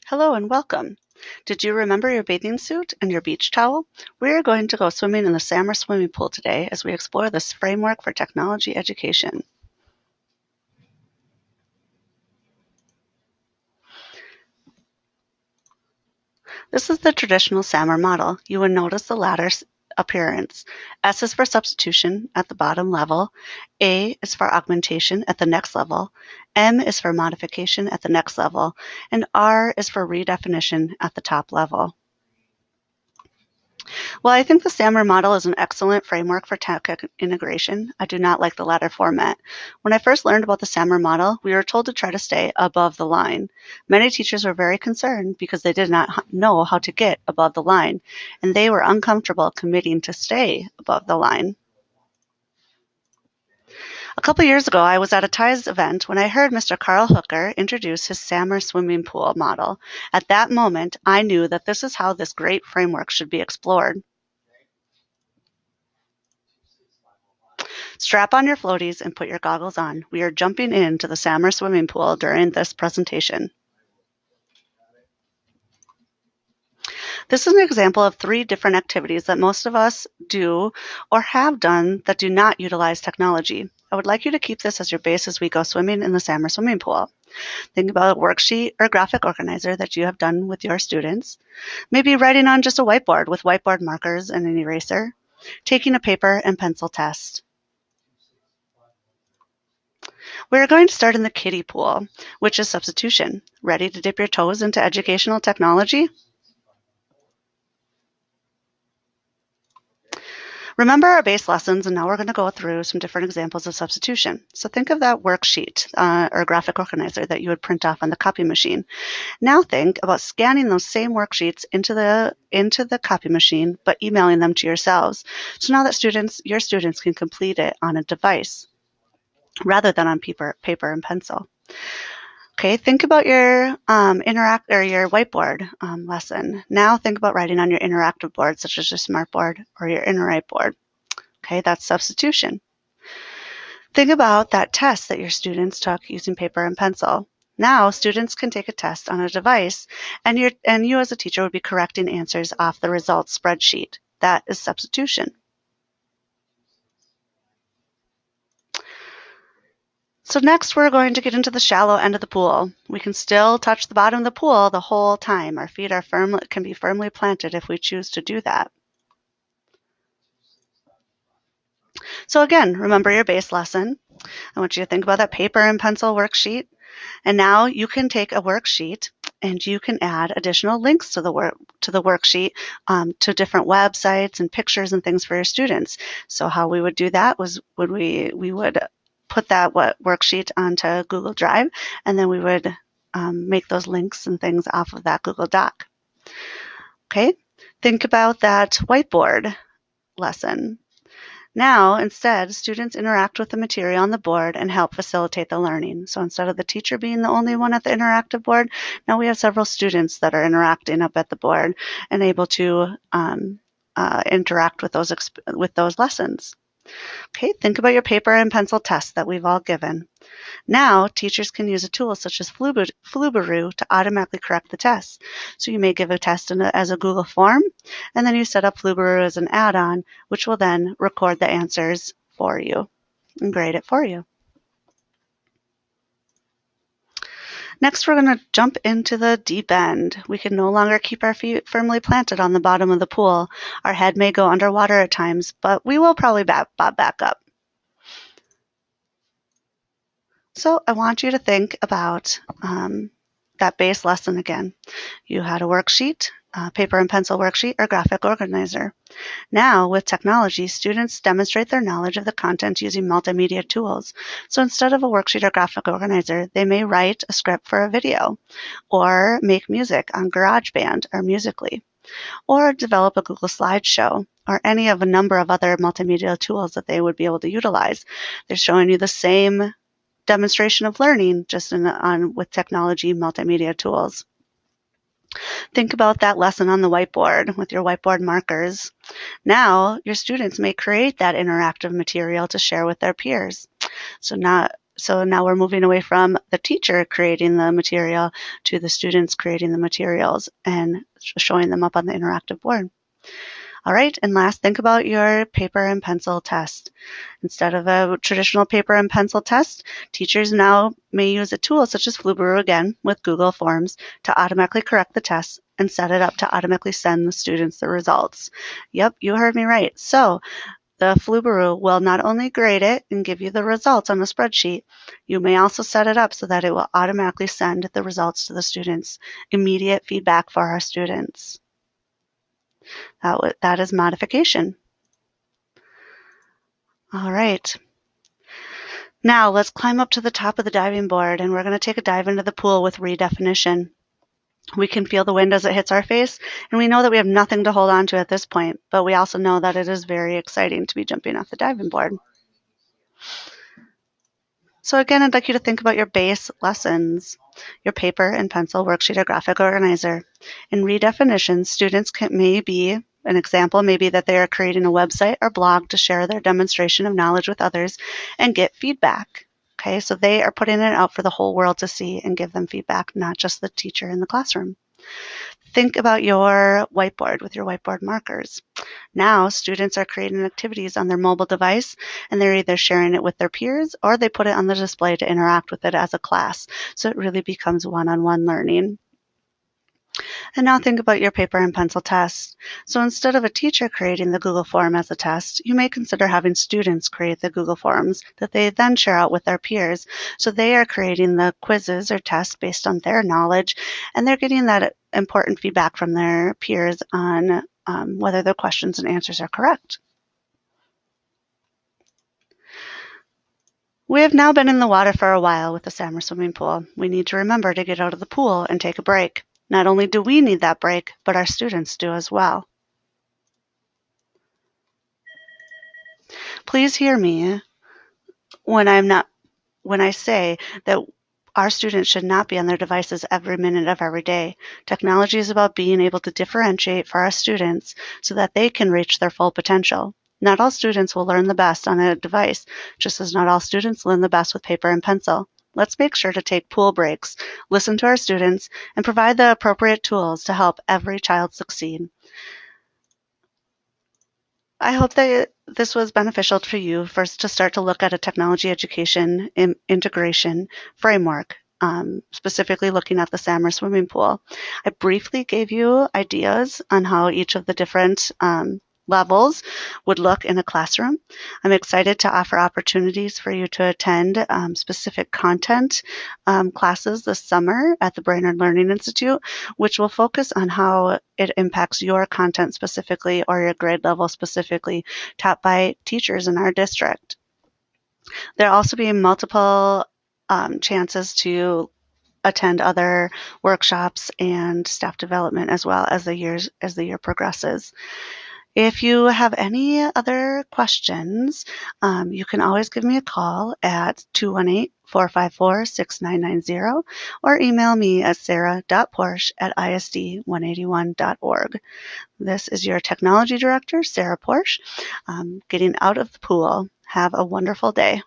Hello and welcome. Did you remember your bathing suit and your beach towel? We are going to go swimming in the SAMR swimming pool today as we explore this framework for technology education. This is the traditional SAMR model. You will notice the latter's appearance. S is for substitution at the bottom level. A is for augmentation at the next level. M is for modification at the next level. And R is for redefinition at the top level. Well, I think the SAMR model is an excellent framework for tech integration. I do not like the latter format. When I first learned about the SAMR model, we were told to try to stay above the line. Many teachers were very concerned because they did not know how to get above the line, and they were uncomfortable committing to stay above the line. A couple years ago, I was at a TIES event when I heard Mr. Carl Hooker introduce his SAMRSwimmingPool model. At that moment, I knew that this is how this great framework should be explored. Strap on your floaties and put your goggles on. We are jumping into the SAMR swimming pool during this presentation. This is an example of 3 different activities that most of us do or have done that do not utilize technology. I would like you to keep this as your base as we go swimming in the SAMR swimming pool. Think about a worksheet or graphic organizer that you have done with your students. Maybe writing on just a whiteboard with whiteboard markers and an eraser. Taking a paper and pencil test. We're going to start in the kiddie pool, which is substitution. Ready to dip your toes into educational technology? Remember our base lessons, and now we're going to go through some different examples of substitution. So think of that worksheet or graphic organizer that you would print off on the copy machine. Now think about scanning those same worksheets into the copy machine, but emailing them to yourselves. So now that your students can complete it on a device rather than on paper and pencil. Okay, think about your your whiteboard lesson. Now think about writing on your interactive board, such as your smartboard or your InnerWrite board. Okay, that's substitution. Think about that test that your students took using paper and pencil. Now students can take a test on a device, and you as a teacher would be correcting answers off the results spreadsheet. That is substitution. So next we're going to get into the shallow end of the pool. We can still touch the bottom of the pool the whole time. Our feet can be firmly planted if we choose to do that. So again, remember your base lesson. I want you to think about that paper and pencil worksheet. And now you can take a worksheet and you can add additional links to the worksheet to different websites and pictures and things for your students. So how we would do that was we would put that worksheet onto Google Drive, and then we would make those links and things off of that Google Doc. Okay, think about that whiteboard lesson. Now, instead, students interact with the material on the board and help facilitate the learning. So instead of the teacher being the only one at the interactive board, now we have several students that are interacting up at the board and able to interact with those lessons. Okay, think about your paper and pencil tests that we've all given. Now, teachers can use a tool such as Flubaroo to automatically correct the tests. So you may give a test as a Google form, and then you set up Flubaroo as an add-on, which will then record the answers for you and grade it for you. Next, we're going to jump into the deep end. We can no longer keep our feet firmly planted on the bottom of the pool. Our head may go underwater at times, but we will probably bob back up. So I want you to think about that base lesson again. You had a worksheet, paper and pencil worksheet, or graphic organizer. Now, with technology, students demonstrate their knowledge of the content using multimedia tools. So instead of a worksheet or graphic organizer, they may write a script for a video, or make music on GarageBand or Musical.ly, or develop a Google slideshow, or any of a number of other multimedia tools that they would be able to utilize. They're showing you the same demonstration of learning, just with technology multimedia tools. Think about that lesson on the whiteboard with your whiteboard markers. Now, your students may create that interactive material to share with their peers. So So now we're moving away from the teacher creating the material to the students creating the materials and showing them up on the interactive board. All right, and last, think about your paper and pencil test. Instead of a traditional paper and pencil test, teachers now may use a tool such as Flubaroo, again, with Google Forms, to automatically correct the test and set it up to automatically send the students the results. Yep, you heard me right. So the Flubaroo will not only grade it and give you the results on a spreadsheet, you may also set it up so that it will automatically send the results to the students. Immediate feedback for our students. That is modification. All right. Now let's climb up to the top of the diving board, and we're going to take a dive into the pool with redefinition. We can feel the wind as it hits our face, and we know that we have nothing to hold on to at this point, but we also know that it is very exciting to be jumping off the diving board. So again, I'd like you to think about your base lessons, your paper and pencil worksheet or graphic organizer. In redefinition, students an example may be that they are creating a website or blog to share their demonstration of knowledge with others and get feedback. Okay, so they are putting it out for the whole world to see and give them feedback, not just the teacher in the classroom. Think about your whiteboard with your whiteboard markers. Now, students are creating activities on their mobile device, and they're either sharing it with their peers or they put it on the display to interact with it as a class. So it really becomes one-on-one learning. And now think about your paper and pencil test. So instead of a teacher creating the Google form as a test, you may consider having students create the Google forms that they then share out with their peers. So they are creating the quizzes or tests based on their knowledge, and they're getting that important feedback from their peers on whether the questions and answers are correct. We have now been in the water for a while with the SAMR swimming pool. We need to remember to get out of the pool and take a break. Not only do we need that break, but our students do as well. Please hear me when I say that our students should not be on their devices every minute of every day. Technology is about being able to differentiate for our students so that they can reach their full potential. Not all students will learn the best on a device, just as not all students learn the best with paper and pencil. Let's make sure to take pool breaks, listen to our students, and provide the appropriate tools to help every child succeed. I hope that this was beneficial for you first to start to look at a technology education integration framework, specifically looking at the SAMR swimming pool. I briefly gave you ideas on how each of the different levels would look in a classroom. I'm excited to offer opportunities for you to attend specific content classes this summer at the Brainerd Learning Institute, which will focus on how it impacts your content specifically or your grade level specifically, taught by teachers in our district. There will also be multiple chances to attend other workshops and staff development as well as the year progresses. If you have any other questions, you can always give me a call at 218-454-6990 or email me at sarah.porsche@isd181.org. This is your technology director, Sarah Porsche, getting out of the pool. Have a wonderful day.